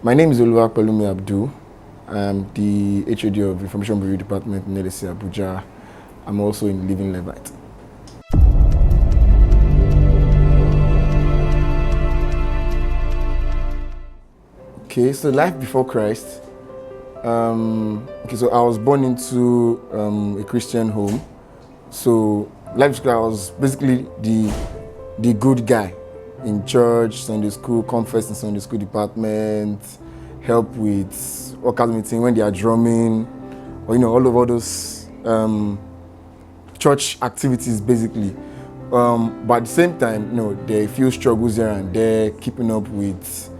My name is Oluwapelumi Abdul. I'm the HOD of Information Bureau Department in LSE Abuja. I'm also in Living Levite. Okay, so life before Christ. So I was born into a Christian home. So life before I was basically the good guy in church, Sunday school, come first in Sunday school department, help with workout meeting when they are drumming, or all of all those church activities basically. But at the same time, there are a few struggles here and there, keeping up with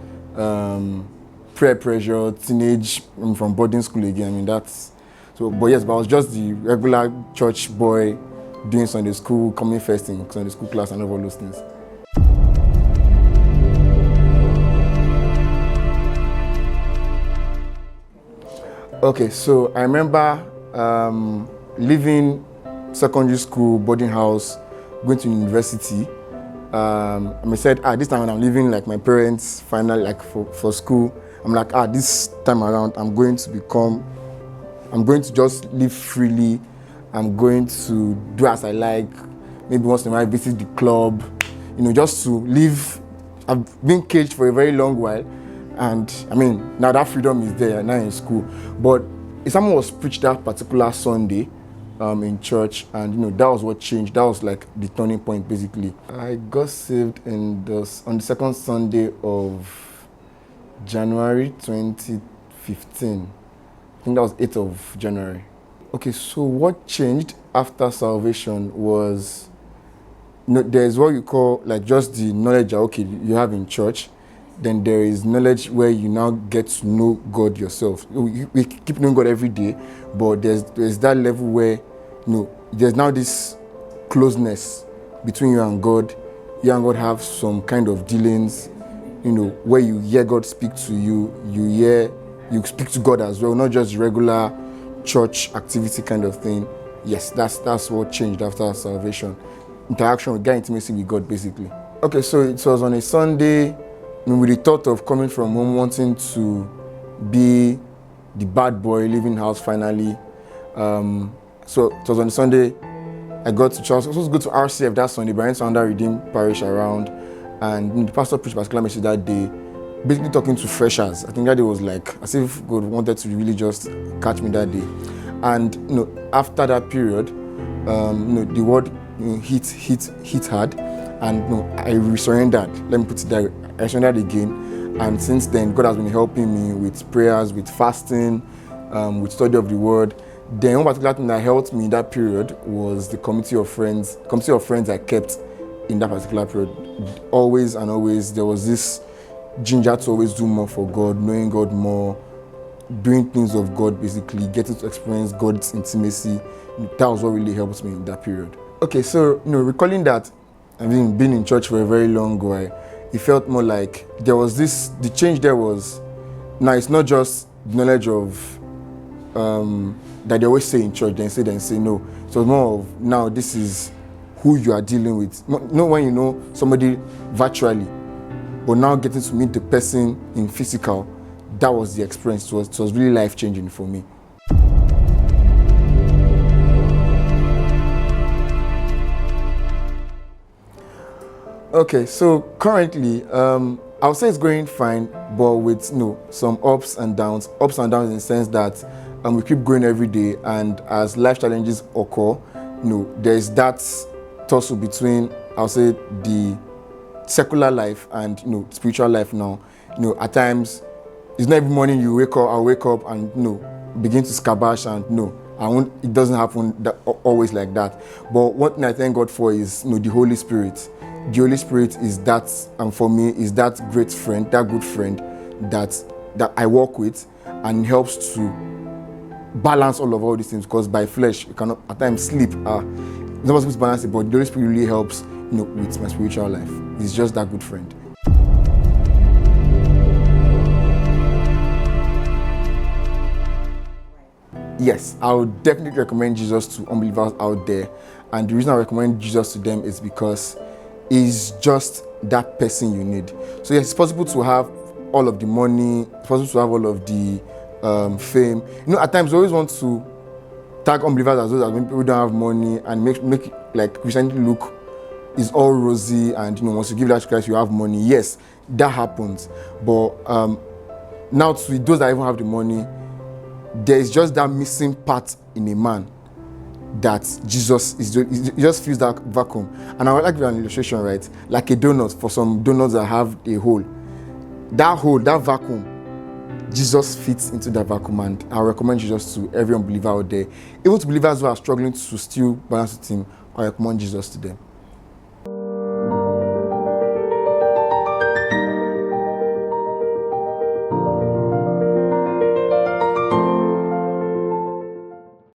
peer pressure, teenage from boarding school again. That's so. But I was just the regular church boy doing Sunday school, coming first in Sunday school class, and all those things. Okay, so I remember leaving secondary school, boarding house, going to university. I said, this time when I'm leaving, like my parents finally, for school, I'm like, this time around, I'm going to just live freely. I'm going to do as I like. Maybe once in a while visit the club, just to live. I've been caged for a very long while. And now that freedom is there, now in school. But someone was preached that particular Sunday in church, and that was what changed. That was like the turning point, basically. I got saved on the second Sunday of January 2015. I think that was 8th of January. Okay, so what changed after salvation was, there's what you call just the knowledge that, you have in church. Then there is knowledge where you now get to know God yourself. We keep knowing God every day, but there's that level where there's now this closeness between you and God. You and God have some kind of dealings, where you hear God speak to you, you speak to God as well, not just regular church activity kind of thing. Yes, that's what changed after salvation. Interaction with God, intimacy with God, basically. Okay, so it was on a Sunday. With the thought of coming from home, wanting to be the bad boy, leaving house finally. So it was on Sunday. I got to church. I was supposed to go to RCF that Sunday, but I went to under Redeemed Parish around. And the pastor preached a particular message that day, basically talking to freshers. I think that day was as if God wanted to really just catch me that day. And after that period, the word hit hard, and I surrendered. Let me put it there. I surrendered again, and since then God has been helping me with prayers, with fasting, with study of the word. Then one particular thing that helped me in that period was the community of friends I kept in that particular period. Always and always there was this ginger to always do more for God, knowing God more, doing things of God, basically getting to experience God's intimacy. That was what really helped me in that period. Okay, so recalling that I've been in church for a very long while, it felt more like there was the change there was, now it's not just the knowledge of that they always say in church, then say no. So it's more of, now this is who you are dealing with. Not when you know somebody virtually, but now getting to meet the person in physical, that was the experience. It was really life-changing for me. Okay, so currently, I would say it's going fine, but with some ups and downs. Ups and downs in the sense that we keep growing every day, and as life challenges occur, there's that tussle between, I'll say, the secular life and spiritual life now. At times, it's not every morning I'll wake up and begin to scabash, and it doesn't happen always like that. But one thing I thank God for is the Holy Spirit. The Holy Spirit is that, and for me, is that great friend, that good friend that I work with, and helps to balance all these things, because by flesh, you cannot at times sleep. It's not supposed to balance it, but the Holy Spirit really helps with my spiritual life. It's just that good friend. Yes, I would definitely recommend Jesus to unbelievers out there. And the reason I recommend Jesus to them is because he's just that person you need. So yes, it's possible to have all of the money, it's possible to have all of the fame. You know, at times we always want to tag unbelievers as those that when people don't have money and make like Christianity look is all rosy, and you know, once you give life to Christ you have money. Yes, that happens, but now to those that even have the money, there is just that missing part in a man that Jesus is just, he just fills that vacuum. And I would like to give an illustration, right? Like a donut, for some donuts that have a hole, that vacuum, Jesus fits into that vacuum. And I recommend Jesus to every unbeliever out there, even to believers who are struggling to still balance with him. I recommend Jesus to them.